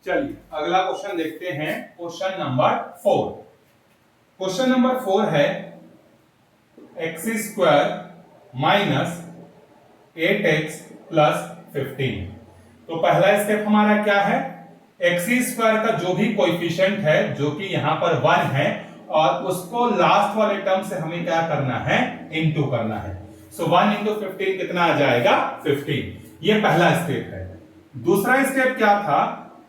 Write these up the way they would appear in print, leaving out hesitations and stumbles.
चलिए अगला क्वेश्चन देखते हैं। Question number 4। क्वेश्चन नंबर 4 है x square minus 8x plus 15। तो पहला स्टेप हमारा क्या है, एक्स स्क्वायर का जो भी कोएफिशिएंट है जो कि यहां पर 1 है और उसको लास्ट वाले टर्म से हमें क्या करना है, इनटू करना है। सो 1 इंटू 15 कितना आ जाएगा, 15। ये पहला स्टेप है। दूसरा स्टेप क्या था,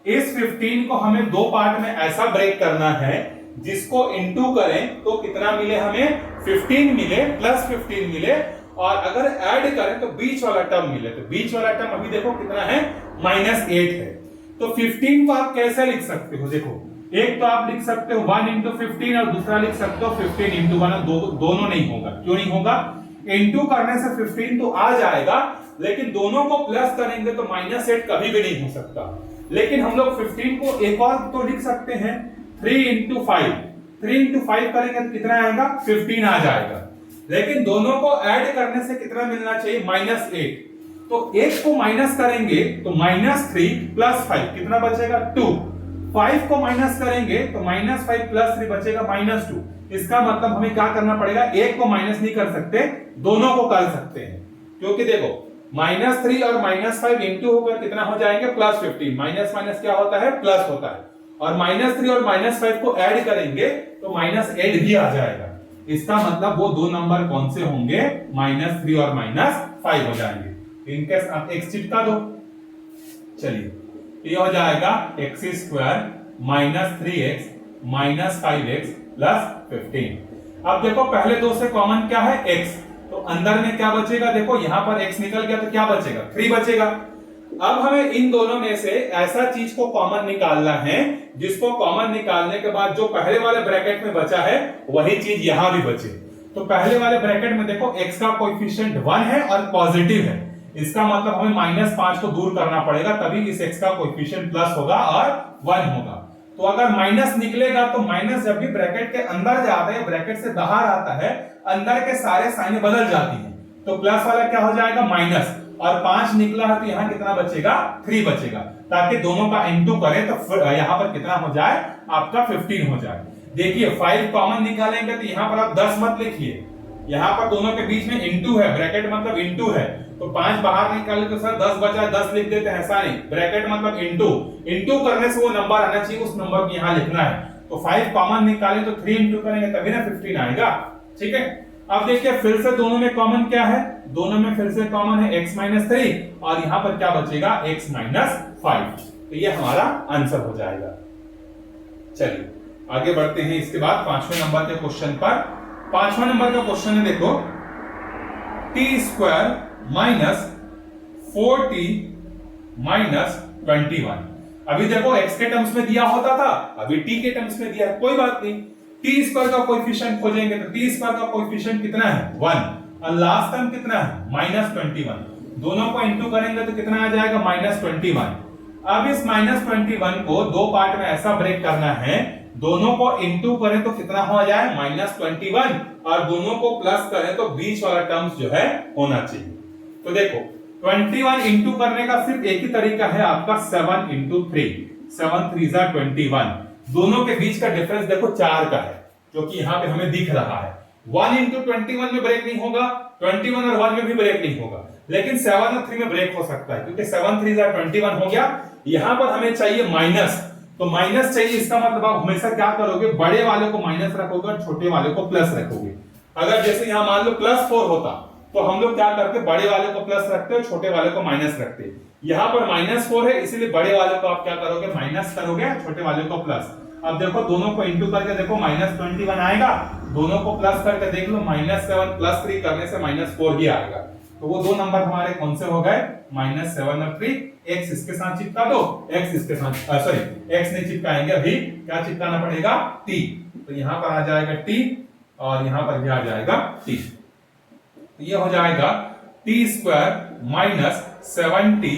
इस 15 को हमें दो पार्ट में ऐसा ब्रेक करना है जिसको इनटू करें तो कितना मिले हमें, 15 मिले प्लस 15 मिले, और अगर ऐड करें तो बीच वाला टर्म मिले। तो बीच वाला टर्म अभी देखो कितना है, -8 है। तो 15 को आप कैसे लिख सकते हो, देखो एक तो आप लिख सकते हो 1 इंटू 15 और दूसरा लिख सकते हो 15 इंटू 1। दोनों नहीं होगा। क्यों नहीं होगा, इंटू करने से 15 तो आ जाएगा, लेकिन दोनों को प्लस करेंगे तो -8 कभी भी नहीं हो सकता। लेकिन हम लोग 15 को एक और तो लिख सकते हैं 3 इंटू 5। 3 इंटू 5 करेंगे तो कितना आएगा, 15 आ जाएगा। लेकिन दोनों को ऐड करने से कितना मिलना चाहिए, -8। तो एक को माइनस करेंगे तो -3 प्लस 5 कितना बचेगा, 2। 5 को माइनस करेंगे तो -5 प्लस 3 बचेगा -2। इसका मतलब हमें क्या करना पड़ेगा, एक को माइनस नहीं कर सकते, दोनों को कर सकते हैं। क्योंकि देखो -3 और -5 इंटू होकर कितना हो जाएंगे, +15। माइनस माइनस क्या होता है, प्लस होता है। और -3 और -5 को ऐड करेंगे तो -8 भी आ जाएगा। इसका मतलब वो दो नंबर कौन से होंगे, -3 और -5 हो जाएंगे। इनके साथ x चिपका दो। चलिए ये हो जाएगा x square minus 3x minus 5x plus 15। अब देखो पहले दो से कॉमन क्या है, x। तो अंदर में क्या बचेगा, देखो यहां पर x निकल गया तो क्या बचेगा, 3 बचेगा। अब हमें इन दोनों में से ऐसा चीज को कॉमन निकालना है जिसको कॉमन निकालने के बाद जो पहले वाले ब्रैकेट में बचा है वही चीज यहां भी बचे। तो पहले वाले ब्रैकेट में देखो x का कोएफिशिएंट 1 है और पॉजिटिव है। इसका मतलब हमें -5 को दूर करना पड़ेगा, तभी इस x का कोएफिशिएंट प्लस होगा और 1 होगा। तो अगर माइनस निकलेगा तो माइनस जब भी ब्रैकेट के अंदर जाता है, ब्रैकेट से बाहर आता है, अंदर के सारे साइन बदल जाती हैं। तो प्लस वाला क्या हो जाएगा, माइनस, और 5 निकला है तो यहाँ कितना बचेगा, 3 बचेगा। ताकि दोनों का इनटू करें तो यहाँ पर कितना हो जाए, आपका 15 हो जाए। देखिए 5 कॉमन निकालेंगे तो यहाँ पर आप 10 मत लिखिए, यहाँ पर दोनों के बीच में इनटू है, ब्रैकेट मतलब इनटू है। तो 5 बाहर निकाले तो सर 10 बचा, 10 लिख देते हैं, ऐसा नहीं, ब्रैकेट मतलब इनटू। इनटू करने से वो नंबर आना चाहिए, उस नंबर को यहाँ लिखना है। तो 5 कॉमन निकाले तो 3 इंटू करेंगे तभी ना 15 आएगा। ठीक है। अब देखिए फिर से दोनों में कॉमन क्या है, दोनों में फिर से कॉमन है x - 3 और यहाँ पर क्या बचेगा, x - 5। तो ये हमारा आंसर हो जाएगा। चलिए आगे बढ़ते हैं। इसके बाद 5वें नंबर के क्वेश्चन पर। 5वां नंबर का क्वेश्चन है, देखो t² माइनस 4t माइनस 21। अभी देखो x के टर्म्स में दिया होता था, अभी t के टर्म्स में दिया है, कोई बात नहीं। t² का कोएफिशिएंट खोजेंगे तो t² का कोएफिशिएंट कितना है, 1, और लास्ट टर्म कितना है, -21। दोनों को इनटू करेंगे तो कितना आ जाएगा, -21। अब इस -21 को दो पार्ट में ऐसा ब्रेक करना है, दोनों को इनटू करें तो कितना हो जाए, -21, और दोनों को प्लस करें तो बीच वाला टर्म्स जो है होना चाहिए। तो देखो 21 इंटू करने का सिर्फ एक ही तरीका है आपका, 7 इंटू 3, 7 3 जा 21। दोनों के बीच का डिफरेंस देखो 4 का है, जो कि यहाँ पे हमें दिख रहा है। 1 इंटू 21 में ब्रेक नहीं होगा, 21 और 1 में भी ब्रेक नहीं होगा, लेकिन 7 और 3 में ब्रेक हो सकता है, क्योंकि 7 3 जा 21 हो गया। यहाँ पर हमें चाहिए माइनस, तो माइनस चाहिए। इसका मतलब आप हमेशा क्या करोगे, बड़े वाले को माइनस रखोगे और छोटे वाले को प्लस रखोगे। अगर जैसे यहाँ मान लो +4 होता तो हम लोग क्या करते, बड़े वाले को प्लस रखते और छोटे वाले को माइनस रखते। यहाँ पर -4 है, इसीलिए बड़े वाले को आप क्या करोगे, माइनस करोगे, छोटे वाले को प्लस। अब देखो दोनों को इंटू करके देखो -21 आएगा, दोनों को प्लस करके देख लो, -7 + 3 करने से -4 ही आएगा। तो वो दो नंबर हमारे कौन से हो गए, -7 और 3। x इसके साथ चिपका दो, x इसके साथ, सॉरी x नहीं चिपकाएंगे, अभी क्या चिपकाना पड़ेगा, t। तो यहाँ पर आ जाएगा t और यहाँ पर भी आ जाएगा t। तो ये हो जाएगा t² minus 7t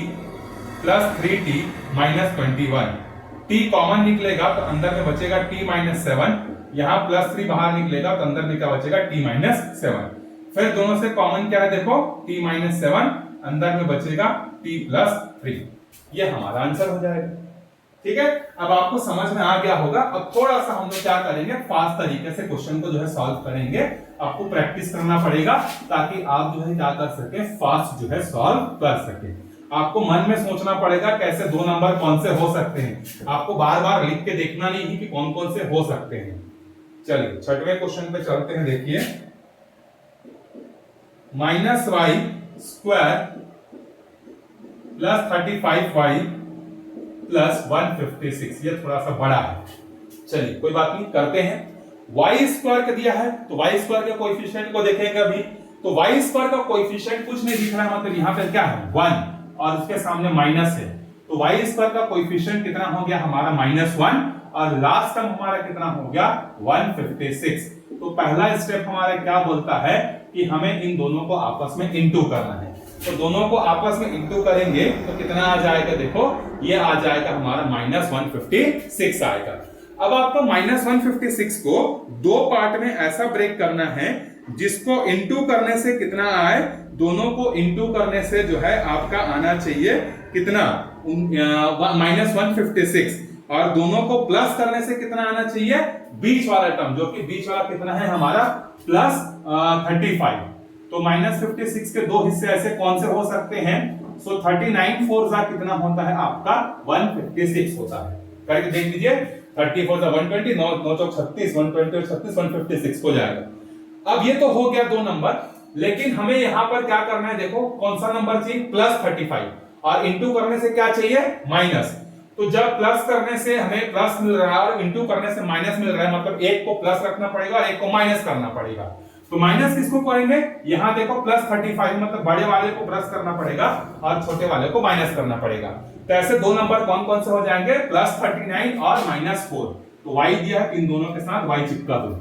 plus 3t minus 21। t common निकलेगा तो अंदर में बचेगा t - 7, यहाँ +3 बाहर निकलेगा तो अंदर में क्या बचेगा, t - 7। फिर दोनों से कॉमन क्या है, देखो t - 7, अंदर में बचेगा t + 3। ये हमारा आंसर हो जाएगा। ठीक है, अब आपको समझ में आ गया होगा। अब थोड़ा सा हम लोग क्या करेंगे, फास्ट तरीके से क्वेश्चन को जो है सॉल्व करेंगे। आपको प्रैक्टिस करना पड़ेगा ताकि आप जो है क्या कर सके, फास्ट जो है सॉल्व कर सके। आपको मन में सोचना पड़ेगा कैसे दो नंबर कौन से हो सकते हैं, आपको बार बार लिख के देखना नहीं है कि कौन कौन से हो सकते हैं। चलिए छठवें क्वेश्चन पे चलते हैं। देखिए -y² प्लस 35y प्लस 156, ये थोड़ा सा बड़ा है। चलिए कोई बात नहीं, करते हैं। y² का दिया है तो y² के कोएफिशिएंट को देखेंगे अभी। तो y² का कोएफिशिएंट कुछ नहीं दिख रहा है, मतलब यहां पे क्या है 1 और उसके सामने माइनस है। तो y² का कोएफिशिएंट कितना हो गया हमारा -1 और लास्ट टर्म हमारा कितना हो गया 156। तो पहला स्टेप हमारा क्या बोलता है कि हमें इन दोनों को आपस में इंटू करना है। तो दोनों को आपस में इंटू करेंगे तो कितना आ जाएगा, देखो ये आ जाएगा हमारा -156 आएगा। अब आपको -156 को दो पार्ट में ऐसा ब्रेक करना है जिसको इंटू करने से कितना आए, दोनों को इंटू करने से जो है आपका आना चाहिए कितना -156 और दोनों को प्लस करने से कितना आना चाहिए, बीच वाला टर्म, जो कि बीच वाला कितना है हमारा +35। तो -56 के दो हिस्से ऐसे कौन से हो सकते हैं, सो 39 4 कितना होता है आपका 156 होता है। करके देख लीजिए, 30 4 120, 9 चौक 36, 120 और 36 156 हो जाएगा। अब ये तो हो गया दो नंबर, लेकिन हमें यहां पर क्या करना है, देखो कौन सा नंबर चाहिए, +35 और इंटू करने से क्या चाहिए माइनस। तो जब प्लस करने से हमें प्लस मिल रहा है और इंटू करने से माइनस मिल रहा है, मतलब एक को प्लस रखना पड़ेगा और एक को माइनस करना पड़ेगा। तो माइनस किसको करेंगे, यहां देखो +35 मतलब बड़े वाले को प्लस करना पड़ेगा और छोटे वाले को माइनस करना पड़ेगा। तो ऐसे दो नंबर कौन कौन से हो जाएंगे, +39 और -4। तो y दिया है, इन दोनों के साथ y चिपका दो,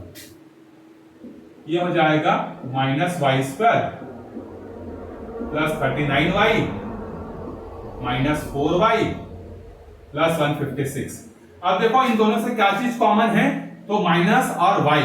ये हो जाएगा -y² +39y -4y +156। अब देखो इन दोनों से क्या चीज कॉमन है, तो माइनस और y।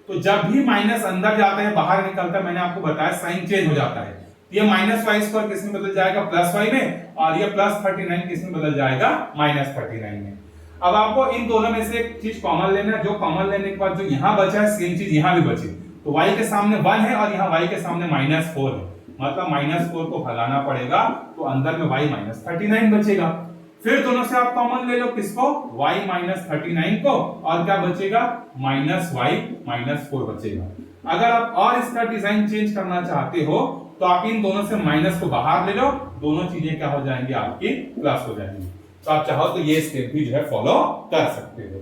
तो जब भी माइनस अंदर जाता है बाहर निकलता है, मैंने आपको बताया साइन चेंज हो जाता है। ये -y² किस में बदल जाएगा, +y में, और ये +39 किस में बदल जाएगा, -39 में। अब आपको इन दोनों में से एक चीज कॉमन लेना है, जो कॉमन लेने के बाद जो यहां बचा है सेम चीज यहां भी बची। तो y के सामने 1 है और यहाँ y के सामने -4 है, मतलब -4 को हटाना पड़ेगा, तो अंदर में y -39 बचेगा। फिर दोनों से आप कॉमन ले लो, किसको, y -39 को, और क्या बचेगा -y -4 बचेगा। अगर आप और इसका डिजाइन चेंज करना चाहते हो तो आप इन दोनों से माइनस को बाहर ले लो, दोनों चीजें क्या हो जाएंगी आपकी प्लस हो जाएंगी। तो आप चाहो तो ये स्टेप भी जो है फॉलो कर सकते हो।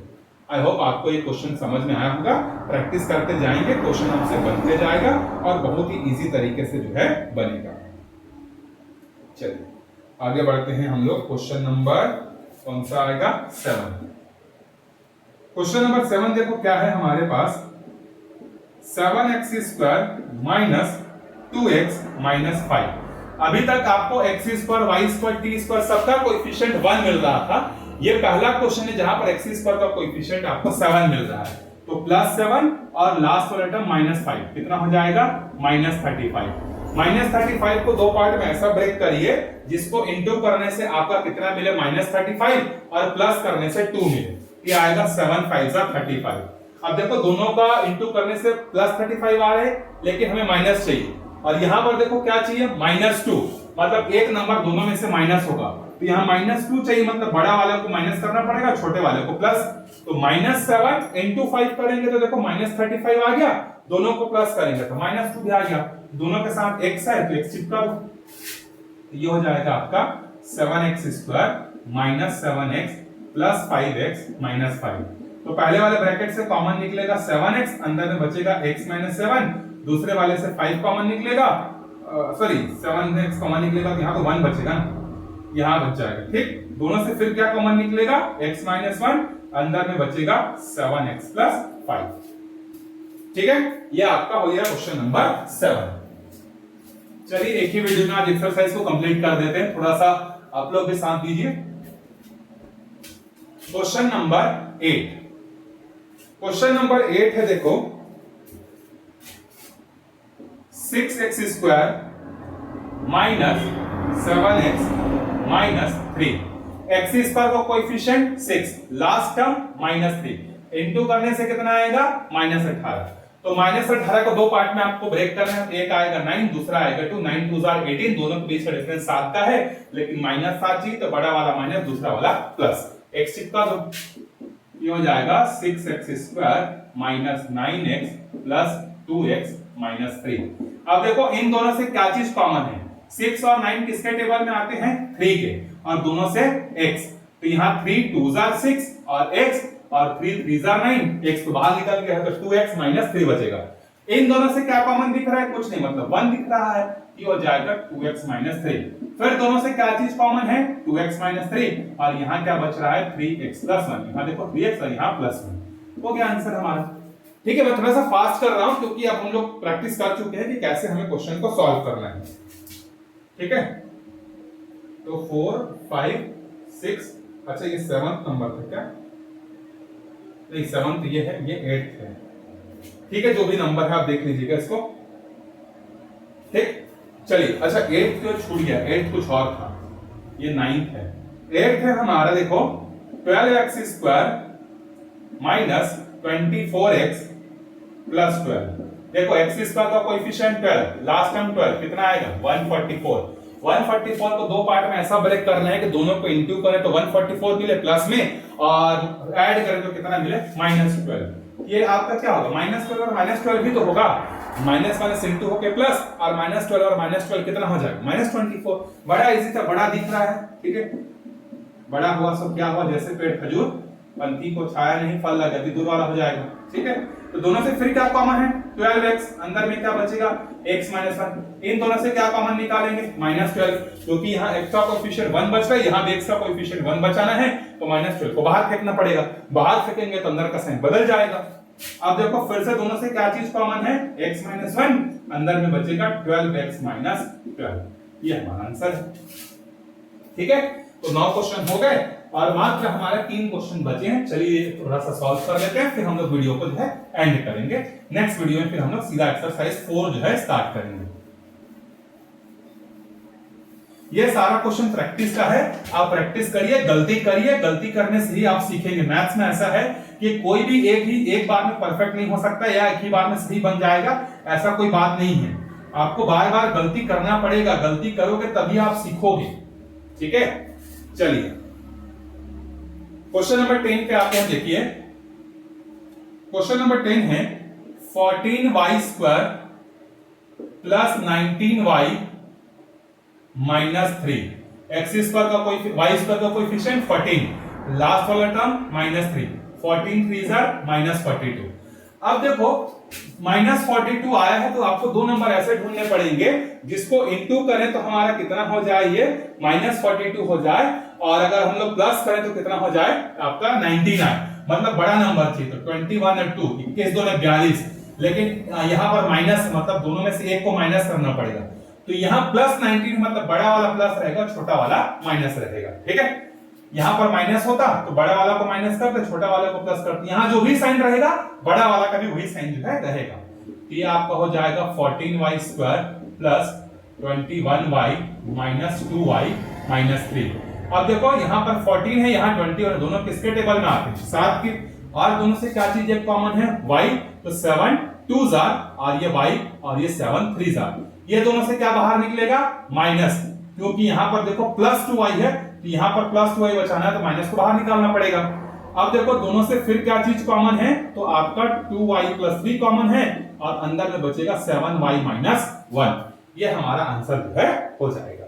आई होप आपको ये क्वेश्चन समझ में आया होगा। प्रैक्टिस करते जाएंगे, क्वेश्चन आपसे बनते जाएगा और बहुत ही इजी तरीके से जो है बनेगा। चलिए आगे बढ़ते हैं हम लोग। क्वेश्चन नंबर कौन सा आएगा, 7। क्वेश्चन नंबर 7 देखो क्या है हमारे पास, 7x² - 2x - 5। अभी तक आपको x², y², t² सबका कोएफिशिएंट 1 मिल रहा था। ये पहला क्वेश्चन है जहां पर x² का कोएफिशिएंट आपको 7 मिल रहा है। तो +7 और लास्ट वाला टर्म -5 कितना हो जाएगा, -35। -35 को दो पार्ट में ऐसा ब्रेक करिए जिसको इंटू करने से आपका कितना मिले, -35, और प्लस करने से 2 मिले, ये आएगा 7 5 35। अब देखो दोनों का इंटू करने से +35 आ रहे हैं, लेकिन हमें माइनस चाहिए, और यहां पर देखो क्या चाहिए, -2, मतलब एक नंबर दोनों में से माइनस होगा। तो यहाँ -2 चाहिए, मतलब बड़ा वाले को माइनस करना पड़ेगा, छोटे वाले को प्लस। तो -7 × 5 करेंगे तो देखो -35 आ गया, दोनों को प्लस करेंगे तो -2 भी आ गया। दोनों के साथ x है तो x चिपका दो, ये हो जाएगा आपका 7x² - 7x + 5x - 5। तो पहले वाले ब्रैकेट से कॉमन निकलेगा 7x, अंदर में बचेगा x - 7, दूसरे वाले से 5 कॉमन निकलेगा, सॉरी 7x कॉमन निकलेगा तो यहाँ तो 1 बचेगा ना, यहाँ बच जाएगा। ठीक, दोनों से फिर क्या कॉमन निकलेगा, x - 1, अंदर में बचेगा 7x + 5। ठीक है, ये आपका हो गया क्वेश्चन नंबर 7। चलिए एक ही वीडियो में आज एक्सरसाइज को कंप्लीट कर देते हैं, थोड़ा सा आप लोग भी साथ दीजिए। Question number 8। क्वेश्चन नंबर 8 है, देखो 6x² - 7x - 3। एक्स स्क्वायर का कोएफिशिएंट 6, लास्ट टर्म -3, इनटू करने से कितना आएगा -18। तो -18 को दो पार्ट में आपको ब्रेक करना है, एक आएगा 9, दूसरा आएगा 2, 9 2 18, दोनों के बीच का डिफरेंस 7 का है, लेकिन -7 चाहिए तो बड़ा वाला माइनस, दूसरा वाला प्लस। x चिपका दो, ये हो जाएगा 6x² - 9x + 2x - 3। अब देखो इन दोनों से क्या चीज कॉमन है, 6 और 9 किसके टेबल में आते हैं, 3 के, और दोनों से x, तो यहाँ 3 2 6 और x और 3 3 9, x तो बाहर निकल गया है तो 2x - 3 बचेगा। इन दोनों से क्या कॉमन दिख रहा है, कुछ नहीं, मतलब 1 दिख रहा है, ये हो जाएगा 2x - 3। फिर दोनों से क्या चीज कॉमन है, 2x - 3, और यहाँ क्या बच रहा है 3x + 1, यहाँ देखो 3x और यहाँ +1, हो गया आंसर हमारा। ठीक है, मैं थोड़ा सा फास्ट कर रहा हूं क्योंकि अब हम लोग प्रैक्टिस कर चुके हैं कि कैसे हमें क्वेश्चन को सॉल्व करना है। ठीक है, तो 4 5 6, अच्छा ये 7th नंबर था क्या, नहीं 7th ये है, ये 8th है। ठीक है, जो भी नंबर है आप देख लीजिएगा इसको। ठीक, चलिए, अच्छा 8th तो छूट गया, 8th कुछ और था, ये 9th है। 8th है हमारा, देखो 12x² - 24x + 12। देखो x² का कोएफिशिएंट 12, लास्ट टर्म 12, कितना आएगा 144। 144 को दो पार्ट में ऐसा ब्रेक करना है कि दोनों को इंटू करें तो 144 मिले प्लस में, और ऐड करें तो कितना मिले -12। ये आपका क्या होगा, -12 और -12 भी तो होगा, माइनस इंटू होके प्लस, और -12 और -12 कितना हो जाएगा -24। बड़ा इजी था, बड़ा दिख रहा है। ठीक है, बड़ा हुआ सो क्या हुआ, जैसे पेड़ खजूर, पंक्ति को छाया नहीं फल लगा, दूर वाला हो जाएगा। ठीक है, तो दोनों से फिर क्या कॉमन है, 12x, अंदर में क्या बचेगा x - 1, इन दोनों से क्या कॉमन निकालेंगे -12, क्योंकि यहाँ x का कोएफिशिएंट 1 बच रहा है, यहाँ भी x का कोएफिशिएंट 1 बचाना है, तो -12 को बाहर फेंकना पड़ेगा, बाहर फेंकेंगे तो अंदर का साइन बदल जाएगा। अब देखो फिर से दोनों से क्या चीज कॉमन है, x - 1, अंदर में बचेगा 12x - 12, ये हमारा आंसर है। ठीक है, तो 9 क्वेश्चन हो गए और मात्र हमारे 3 क्वेश्चन बचे हैं। चलिए थोड़ा सा सॉल्व कर लेते हैं, फिर हम लोग वीडियो को जो है एंड करेंगे। नेक्स्ट वीडियो में फिर हम लोग सीधा एक्सरसाइज 4 जो है स्टार्ट करेंगे। ये सारा क्वेश्चन प्रैक्टिस का है, आप प्रैक्टिस करिए, गलती करने से ही आप सीखेंगे। मैथ्स में ऐसा है कि कोई भी एक बार में परफेक्ट नहीं हो सकता या एक ही बार में सही बन जाएगा, ऐसा कोई बात नहीं है। आपको बार बार गलती करना पड़ेगा, गलती करोगे तभी आप सीखोगे। ठीक है, चलिए क्वेश्चन नंबर 10 पे आते हैं। देखिए क्वेश्चन नंबर 10 है 14y² + 19y - 3। x² का कोई y² का कोएफिशिएंट 14, लास्ट वाला टर्म -3, 14 3 -42। अब देखो -42 आया है तो आपको दो नंबर ऐसे ढूंढने पड़ेंगे जिसको इनटू करें तो हमारा कितना हो जाए, ये -42 हो जाए, और अगर हम लोग प्लस करें तो कितना हो जाए आपका 19 आए, मतलब बड़ा नंबर चाहिए। तो 21 और 2, 21 2 42, लेकिन यहाँ पर माइनस, मतलब दोनों में से एक को माइनस करना पड़ेगा। तो यहाँ +19 मतलब बड़ा वाला प्लस रहेगा, छोटा वाला माइनस रहेगा। ठीक है, यहाँ पर माइनस होता तो बड़ा वाला को माइनस करते, छोटा वाले को प्लस करते, यहाँ जो भी साइन रहेगा बड़ा वाला का भी वही साइन जो है रहेगा। तो ये आपका हो जाएगा 14y² + 21y - 2y - 3। अब देखो यहाँ पर 14 है, यहाँ 20, और दोनों किसके टेबल में आते हैं 7 के, और दोनों से क्या चीज एक कॉमन है y, तो 7 2 और ये y और ये 7 3, ये दोनों से क्या बाहर निकलेगा माइनस, क्योंकि यहाँ पर देखो +2y है, तो यहाँ पर +2y बचाना है तो माइनस को बाहर निकालना पड़ेगा। अब देखो दोनों से फिर क्या चीज कॉमन है, तो आपका 2y + 3 कॉमन है, और अंदर में बचेगा 7y - 1, ये हमारा आंसर जो है हो जाएगा।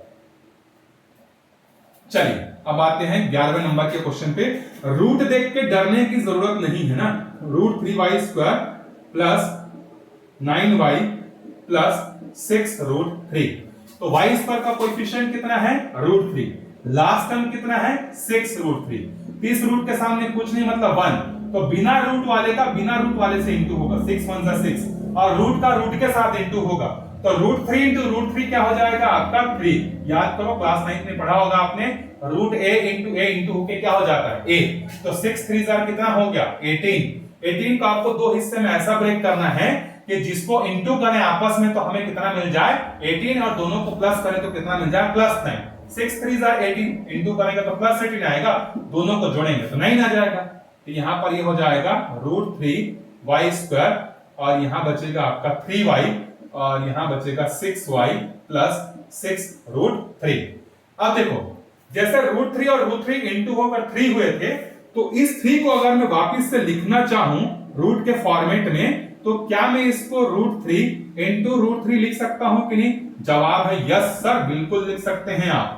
चलिए अब आते हैं 11वें नंबर के क्वेश्चन पे। रूट देख के डरने की जरूरत नहीं है ना, √3y² + 9y + 6√3। तो y² का कोएफिशिएंट कितना है √3, लास्ट टर्म कितना है 6√3, इस रूट के सामने कुछ नहीं मतलब 1, तो बिना रूट वाले का बिना रूट वाले से इंटू होगा, 6 1 6, और रूट का रूट के साथ इंटू होगा, तो √3 × √3 क्या हो जाएगा आपका 3। याद करो क्लास 9 में पढ़ा होगा आपने, √a × a इंटू होके क्या हो जाता है a, तो 6 3 कितना हो गया 18। 18 को आपको दो हिस्से में ऐसा ब्रेक करना है कि जिसको इंटू करें आपस में तो हमें कितना मिल जाए 18, और दोनों को प्लस करें तो कितना मिल जाए +9। 6 3 18 इंटू करेंगे तो प्लस 18 आएगा, दोनों को जोड़ेंगे तो 9 आ जाएगा। तो यहां पर ये हो जाएगा √3y² और यहां बचेगा आपका 3y और यहां बचेगा 6y प्लस 6√3। अब देखो जैसे √3 और √3 इंटू होकर 3 हुए थे, तो इस 3 को अगर मैं वापिस से लिखना चाहूं रूट के फॉर्मेट में, तो क्या मैं इसको √3 इंटू √3 लिख सकता हूं कि नहीं? जवाब है यस सर, बिल्कुल लिख सकते हैं आप।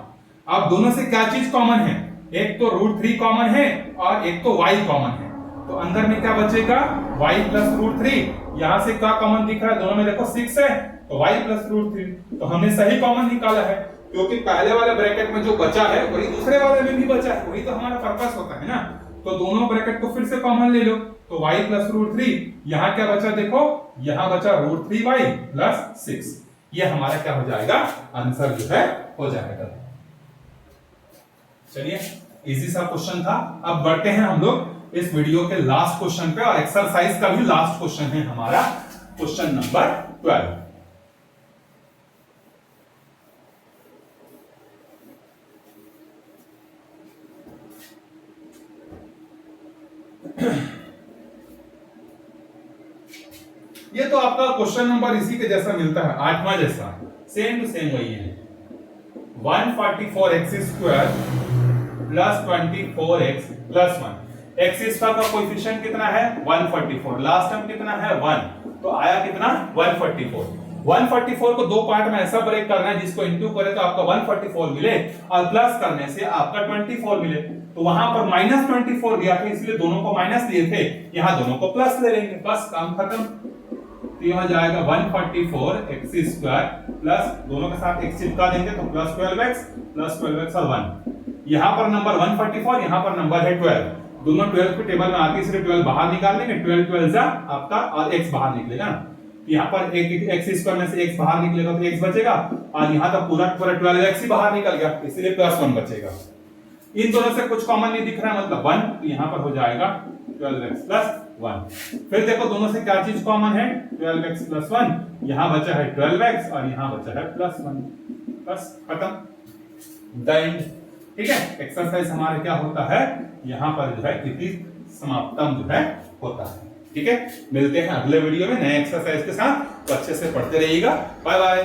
अब दोनों से क्या चीज कॉमन है? एक तो √3 कॉमन है और एक तो y कॉमन है, तो अंदर में क्या बचेगा y प्लस √3। यहां से क्या कॉमन दिख रहा है? दोनों में देखो 6 है, तो y प्लस √3, तो हमने सही कॉमन निकाला है, क्योंकि पहले वाले ब्रैकेट में जो बचा है वही दूसरे वाले में भी बचा है, वही तो हमारा पर्पस होता है ना। तो दोनों ब्रैकेट को फिर से कॉमन ले लो, तो y प्लस √3, यहां क्या बचा देखो, यहां बचा √3y प्लस 6। ये हमारा क्या हो जाएगा? आंसर जो है हो जाएगा। चलिए, इजी सा क्वेश्चन था। अब बढ़ते हैं हम लोग इस वीडियो के लास्ट क्वेश्चन पे, और एक्सरसाइज का भी लास्ट क्वेश्चन है हमारा, क्वेश्चन नंबर 12। ये तो आपका क्वेश्चन नंबर इसी के जैसा मिलता है, 8वां जैसा, सेम टू सेम वही है। 144x² plus 24x plus 1। X square का कोएफिशिएंट कितना है? 144। लास्ट टर्म कितना है? 1, तो आया कितना? 144। 144 को दो पार्ट में ऐसा ब्रेक करना है जिसको इंटू करे तो आपका 144 मिले, और प्लस करने से आपका 24 मिले। तो वहां पर -24 दिया था, इसलिए दोनों को माइनस दिए थे, यहां दोनों को प्लस ले लेंगे, बस काम खत्म। तो यह हो जाएगा 144x² प्लस, दोनों के साथ x चिपका देंगे तो प्लस 12x और 1। यहां पर नंबर 144, यहां पर नंबर है 12, दोनों 12 के टेबल में आते हैं, इसलिए 12 बाहर निकाल देंगे, 12 12 जा आपका, और x बाहर निकलेगा ना। यहाँ पर एक x² में से x बाहर निकलेगा तो x बचेगा, और यहाँ तो पूरा 12x ही बाहर निकल गया, इसलिए प्लस 1 बचेगा। इन दोनों से कुछ कॉमन नहीं दिख रहा है, मतलब 1, तो यहाँ पर हो जाएगा 12x प्लस 1। फिर देखो दोनों से क्या चीज कॉमन है? 12x प्लस 1, यहाँ बचा है 12x और यहाँ बचा है प्लस 1, बस खत्म, द एंड। ठीक है, एक्सरसाइज हमारे क्या होता है, यहाँ पर जो है इति समाप्तम जो है होता है। ठीक है, मिलते हैं अगले वीडियो में नए एक्सरसाइज के साथ, तो अच्छे से पढ़ते रहिएगा। Bye bye.